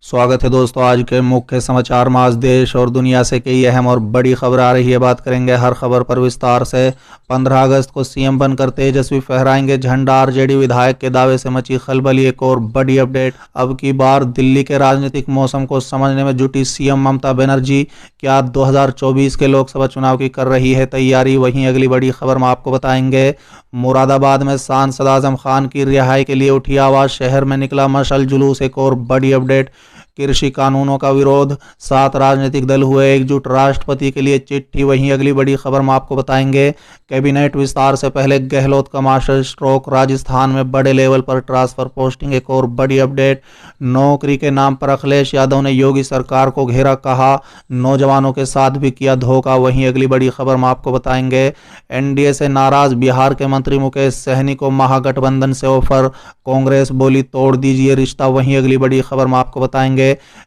स्वागत है दोस्तों। आज के मुख्य समाचार में आज देश और दुनिया से कई अहम और बड़ी खबर आ रही है। बात करेंगे हर खबर पर विस्तार से। 15 अगस्त को सीएम बनकर तेजस्वी फहराएंगे झंडा। आरजेडी विधायक के दावे से मची खलबली। एक और बड़ी अपडेट, अब की बार दिल्ली के राजनीतिक मौसम को समझने में जुटी सीएम ममता बनर्जी। क्या 2024 के लोकसभा चुनाव की कर रही है तैयारी? वहीं अगली बड़ी खबर में आपको बताएंगे मुरादाबाद में सांसद आजम खान की रिहाई के लिए उठी आवाज। शहर में निकला मशाल जुलूस। एक और बड़ी अपडेट, कृषि कानूनों का विरोध, 7 राजनीतिक दल हुए एकजुट, राष्ट्रपति के लिए चिट्ठी। वहीं अगली बड़ी खबर में आपको बताएंगे कैबिनेट विस्तार से पहले गहलोत का मास्टर स्ट्रोक। राजस्थान में बड़े लेवल पर ट्रांसफर पोस्टिंग। एक और बड़ी अपडेट, नौकरी के नाम पर अखिलेश यादव ने योगी सरकार को घेरा, कहा नौजवानों के साथ भी किया धोखा। वहीं अगली बड़ी खबर में आपको बताएंगे एनडीए से नाराज बिहार के मंत्री मुकेश सहनी को महागठबंधन से ऑफर। कांग्रेस बोली तोड़ दीजिए रिश्ता। वहीं अगली बड़ी खबर में आपको बताएंगे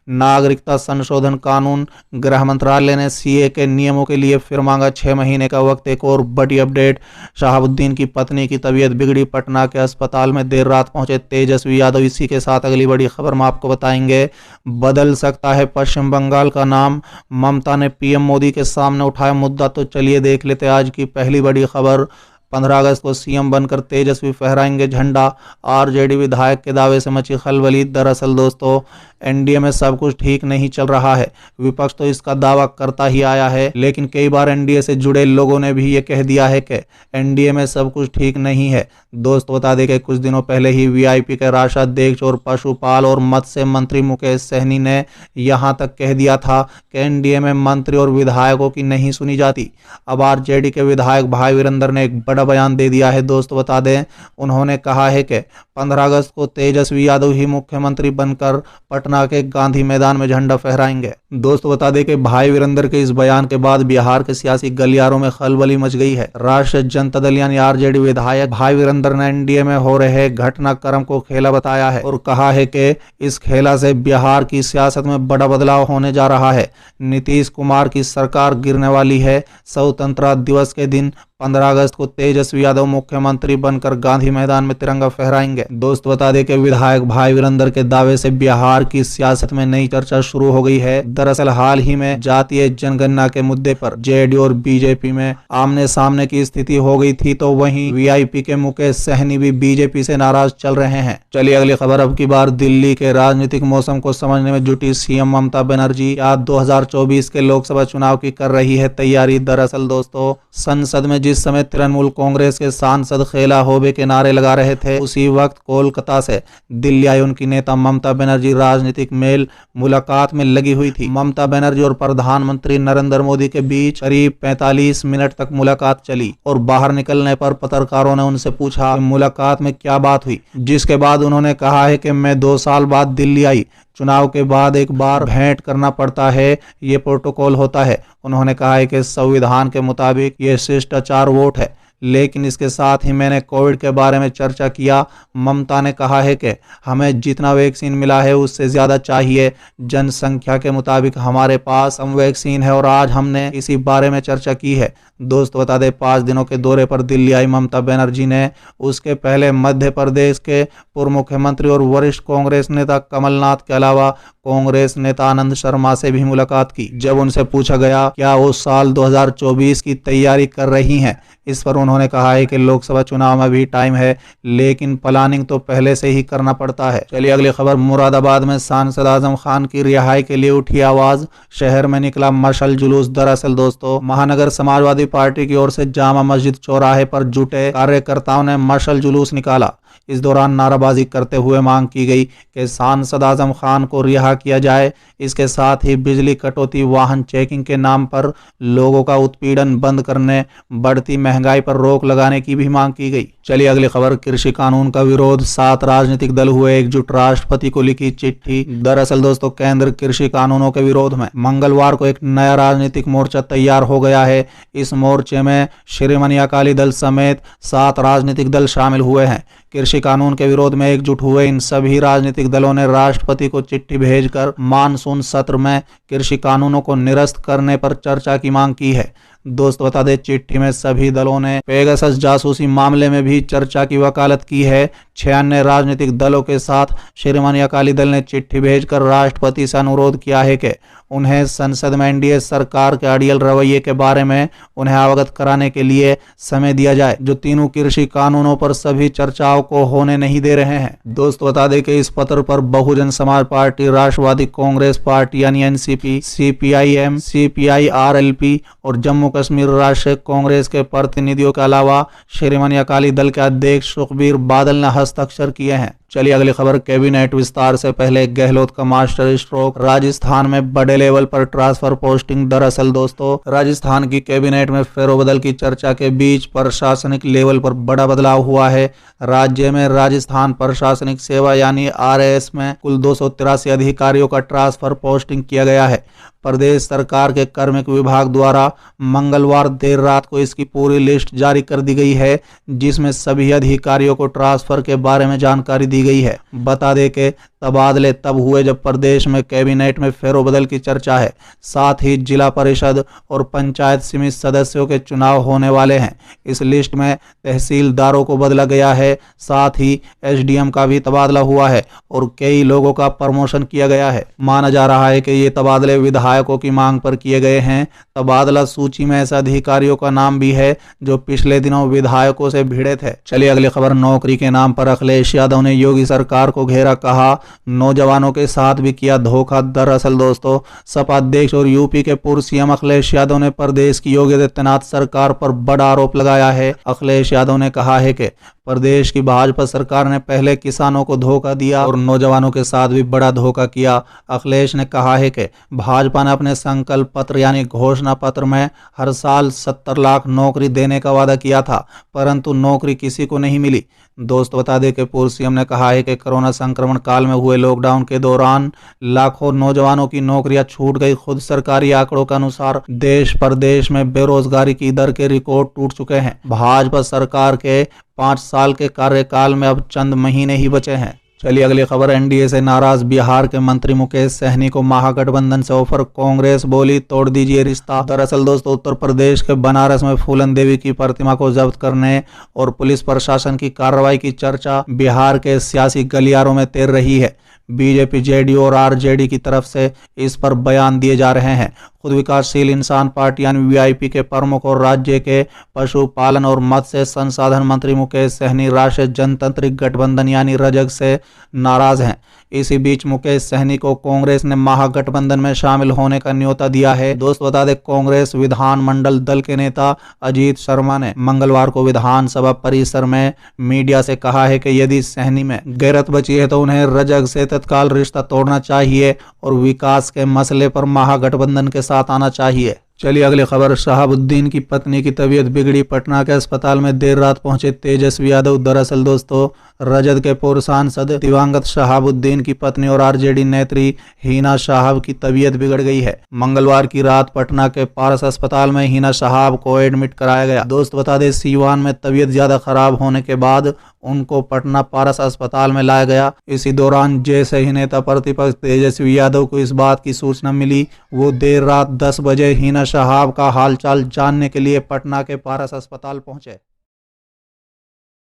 नागरिकता संशोधन कानून, गृह मंत्रालय ने सीए के नियमों के लिए फिर मांगा 6 महीने का वक्त। एक और बड़ी अपडेट, शहाबुद्दीन की पत्नी की तबीयत बिगड़ी, पटना के अस्पताल में देर रात पहुंचे तेजस्वी यादव। इसी के साथ अगली बड़ी खबर में आपको बताएंगे बदल सकता है पश्चिम बंगाल का नाम, ममता ने पीएम मोदी के सामने उठाया मुद्दा। तो चलिए देख लेते आज की पहली बड़ी खबर। 15 अगस्त को सीएम बनकर तेजस्वी फहराएंगे झंडा। आरजेडी विधायक के दावे से मची खलबली। दरअसल दोस्तों एनडीए में सब कुछ ठीक नहीं चल रहा है। विपक्ष तो इसका दावा करता ही आया है, लेकिन कई बार एनडीए से जुड़े लोगों ने भी ये कह दिया है कि एनडीए में सब कुछ ठीक नहीं है। दोस्तों बता दें कि कुछ दिनों पहले ही वीआईपी के राष्ट्राध्यक्ष और पशुपाल और मत्स्य मंत्री मुकेश सहनी ने यहां तक कह दिया था कि एनडीए में मंत्री और विधायकों की नहीं सुनी जाती। अब आरजेडी के विधायक भाई वीरेंद्र ने एक बड़ा बयान दे दिया है। दोस्तों बता दें उन्होंने कहा है कि 15 अगस्त को तेजस्वी यादव ही मुख्यमंत्री बनकर पटना के गांधी मैदान में झंडा फहराएंगे। दोस्तों बता दें कि भाई वीरेंद्र के इस बयान के बाद बिहार के सियासी गलियारों में खलबली मच गई है। राष्ट्रीय जनता दल यानी आरजेडी विधायक भाई वीरेंद्र ने एनडीए में हो रहे घटनाक्रम को खेला बताया है और कहा है कि इस खेला से बिहार की सियासत में बड़ा बदलाव होने जा रहा है। नीतीश कुमार की सरकार गिरने वाली है। स्वतंत्रता दिवस के दिन 15 अगस्त को तेजस्वी यादव मुख्यमंत्री बनकर गांधी मैदान में तिरंगा फहराएंगे। दोस्त बता दें कि विधायक भाई वीरेंद्र के दावे से बिहार की सियासत में नई चर्चा शुरू हो गई है। दरअसल हाल ही में जातीय जनगणना के मुद्दे पर जेडीयू और बीजेपी में आमने सामने की स्थिति हो गई थी, तो वहीं वीआईपी के मुकेश सहनी भी बीजेपी से नाराज चल रहे हैं। चलिए अगली खबर, अब की बार दिल्ली के राजनीतिक मौसम को समझने में जुटी सीएम ममता बनर्जी। आज 2024 के लोकसभा चुनाव की कर रही है तैयारी। दरअसल दोस्तों संसद में जिस समय तृणमूल कांग्रेस के सांसद खेला होबे के नारे लगा रहे थे, उसी वक्त कोलकाता से दिल्ली आई उनकी नेता ममता बनर्जी राजनीतिक मेल मुलाकात में लगी हुई थी। ममता बनर्जी और प्रधानमंत्री नरेंद्र मोदी के बीच करीब 45 मिनट तक मुलाकात चली और बाहर निकलने पर पत्रकारों ने उनसे पूछा कि मुलाकात में क्या बात हुई, जिसके बाद उन्होंने कहा है कि मैं 2 साल बाद दिल्ली आई, चुनाव के बाद एक बार भेंट करना पड़ता है, ये प्रोटोकॉल होता है। उन्होंने कहा है कि संविधान के मुताबिक ये शिष्टाचार वोट है, लेकिन इसके साथ ही मैंने कोविड के बारे में चर्चा किया। ममता ने कहा है कि हमें जितना वैक्सीन मिला है उससे ज़्यादा चाहिए। जनसंख्या के मुताबिक हमारे पास कम वैक्सीन है और आज हमने इसी बारे में चर्चा की है। दोस्त बता दें 5 दिनों के दौरे पर दिल्ली आई ममता बनर्जी ने उसके पहले मध्य प्रदेश के पूर्व मुख्यमंत्री और वरिष्ठ कांग्रेस नेता कमलनाथ के अलावा कांग्रेस नेता आनंद शर्मा से भी मुलाकात की। जब उनसे पूछा गया क्या वो साल 2024 की तैयारी कर रही हैं, इस पर उन्होंने कहा है कि लोकसभा चुनाव में भी टाइम है, लेकिन प्लानिंग तो पहले से ही करना पड़ता है। चलिए अगली खबर, मुरादाबाद में सांसद आजम खान की रिहाई के लिए उठी आवाज। शहर में निकला मशाल जुलूस। दरअसल दोस्तों महानगर समाजवादी पार्टी की ओर से जामा मस्जिद चौराहे पर जुटे कार्यकर्ताओं ने मशाल जुलूस निकाला। इस दौरान नाराबाजी करते हुए मांग की गई कि सांसद आजम खान को रिहा किया जाए। इसके साथ ही बिजली कटौती, वाहन चेकिंग के नाम पर लोगों का उत्पीड़न बंद करने, बढ़ती महंगाई पर रोक लगाने की भी मांग की गई। चलिए अगली खबर, कृषि कानून का विरोध, 7 राजनीतिक दल हुए एकजुट, राष्ट्रपति को लिखी चिट्ठी। दरअसल दोस्तों केंद्र कृषि कानूनों के विरोध में मंगलवार को एक नया राजनीतिक मोर्चा तैयार हो गया है। इस मोर्चे में शिरोमणि अकाली दल समेत 7 राजनीतिक दल शामिल हुए हैं। कृषि कानून के विरोध में एकजुट हुए इन सभी राजनीतिक दलों ने राष्ट्रपति को चिट्ठी भेजकर मानसून सत्र में कृषि कानूनों को निरस्त करने पर चर्चा की मांग की है। दोस्त बता दें चिट्ठी में सभी दलों ने पेगासस जासूसी मामले में भी चर्चा की वकालत की है। 6 अन्य राजनीतिक दलों के साथ शिरोमणि अकाली दल ने चिट्ठी भेजकर राष्ट्रपति से अनुरोध किया है कि उन्हें संसद में एनडीए सरकार के अड़ियल रवैये के बारे में उन्हें अवगत कराने के लिए समय दिया जाए, जो तीनों कृषि कानूनों पर सभी चर्चाओं को होने नहीं दे रहे हैं। दोस्तों बता दें कि इस पत्र पर बहुजन समाज पार्टी, राष्ट्रवादी कांग्रेस पार्टी यानी एनसीपी, सीपीआईएम, सीपीआईआरएलपी और जम्मू कश्मीर राष्ट्रीय कांग्रेस के प्रतिनिधियों के अलावा शिरोमणि अकाली दल के अध्यक्ष सुखबीर बादल ने हस्ताक्षर किए हैं। चलिए अगली खबर, कैबिनेट विस्तार से पहले गहलोत का मास्टर स्ट्रोक, राजस्थान में बड़े लेवल पर ट्रांसफर पोस्टिंग। दरअसल दोस्तों, राजस्थान की कैबिनेट में फेरबदल की चर्चा के बीच प्रशासनिक लेवल पर बड़ा बदलाव हुआ है। राज्य में राजस्थान प्रशासनिक सेवा यानी आरएएस में कुल 283 अधिकारियों का ट्रांसफर पोस्टिंग किया गया है। प्रदेश सरकार के कार्मिक विभाग द्वारा मंगलवार देर रात को इसकी पूरी लिस्ट जारी कर दी गई है, जिसमें सभी अधिकारियों को ट्रांसफर के बारे में जानकारी दी गई है। बता दें कि तबादले तब हुए जब प्रदेश में कैबिनेट में फेरबदल की चर्चा है। साथ ही जिला परिषद और पंचायत समिति सदस्यों के चुनाव होने वाले हैं। इस लिस्ट में तहसीलदारों को बदला गया है, साथ ही एसडीएम का भी तबादला हुआ है और कई लोगों का प्रमोशन किया गया है। माना जा रहा है कि ये तबादले विधायकों की मांग पर किए गए हैं। तबादला सूची में ऐसे अधिकारियों का नाम भी है जो पिछले दिनों विधायकों से भिड़े थे। चलिए अगली खबर, नौकरी के नाम पर अखिलेश यादव ने योगी सरकार को घेरा, कहा नौजवानों के साथ भी किया धोखा। दरअसल दोस्तों, सपा अध्यक्ष और यूपी के पूर्व सीएम अखिलेश यादव ने प्रदेश की योगी आदित्यनाथ सरकार पर बड़ा आरोप लगाया है। अखिलेश यादव ने कहा है कि प्रदेश की भाजपा सरकार ने पहले किसानों को धोखा दिया और नौजवानों के साथ भी बड़ा धोखा किया। अखिलेश ने कहा है कि भाजपा ने अपने संकल्प पत्र यानी घोषणा पत्र में हर साल 70 लाख नौकरी देने का वादा किया था, परंतु नौकरी किसी को नहीं मिली। दोस्तों बता दें कि पूर्व सीएम ने कहा है कि कोरोना संक्रमण काल में हुए लॉकडाउन के दौरान लाखों नौजवानों की नौकरियां छूट गई। खुद सरकारी आंकड़ों के अनुसार देश प्रदेश में बेरोजगारी की दर के रिकॉर्ड टूट चुके हैं। भाजपा सरकार के 5 साल के कार्यकाल में अब चंद महीने ही बचे हैं। चलिए अगली खबर, एनडीए से नाराज बिहार के मंत्री मुकेश सहनी को महागठबंधन से ऑफर, कांग्रेस बोली तोड़ दीजिए रिश्ता। दरअसल दोस्तों, उत्तर प्रदेश के बनारस में फूलन देवी की प्रतिमा को जब्त करने और पुलिस प्रशासन की कार्रवाई की चर्चा बिहार के सियासी गलियारों में तैर रही है। बीजेपी, जेडीयू और आरजेडी की तरफ से इस पर बयान दिए जा रहे हैं। खुद विकासशील इंसान पार्टी यानी वीआईपी के प्रमुख और राज्य के पशुपालन और मत्स्य संसाधन मंत्री मुकेश सहनी राष्ट्रीय जनतांत्रिक गठबंधन यानी रजग से नाराज हैं। इसी बीच मुकेश सहनी को कांग्रेस ने महागठबंधन में शामिल होने का न्योता दिया है। दोस्त बता दें, कांग्रेस विधानमंडल दल के नेता अजीत शर्मा ने मंगलवार को विधानसभा परिसर में मीडिया से कहा है कि यदि सहनी में गैरत बची है तो उन्हें रजग से तत्काल रिश्ता तोड़ना चाहिए और विकास के मसले पर महागठबंधन के साथ आना चाहिए। चलिए अगली खबर, शहाबुद्दीन की पत्नी की तबीयत बिगड़ी, पटना के अस्पताल में देर रात पहुंचे तेजस्वी यादव। दरअसल दोस्तों, रजद के पूर्व सांसद दिवंगत शहाबुद्दीन की पत्नी और आरजेडी नेत्री हिना शाहब की तबीयत बिगड़ गई है। मंगलवार की रात पटना के पारस अस्पताल में हिना शाहब को एडमिट कराया गया। दोस्त बता दें, सीवान में तबीयत ज्यादा खराब होने के बाद उनको पटना पारस अस्पताल में लाया गया। इसी दौरान जैसे ही नेता प्रतिपक्ष तेजस्वी यादव को इस बात की सूचना मिली, वो देर रात 10 बजे हिना शाहब का हालचाल जानने के लिए पटना के पारस अस्पताल पहुंचे।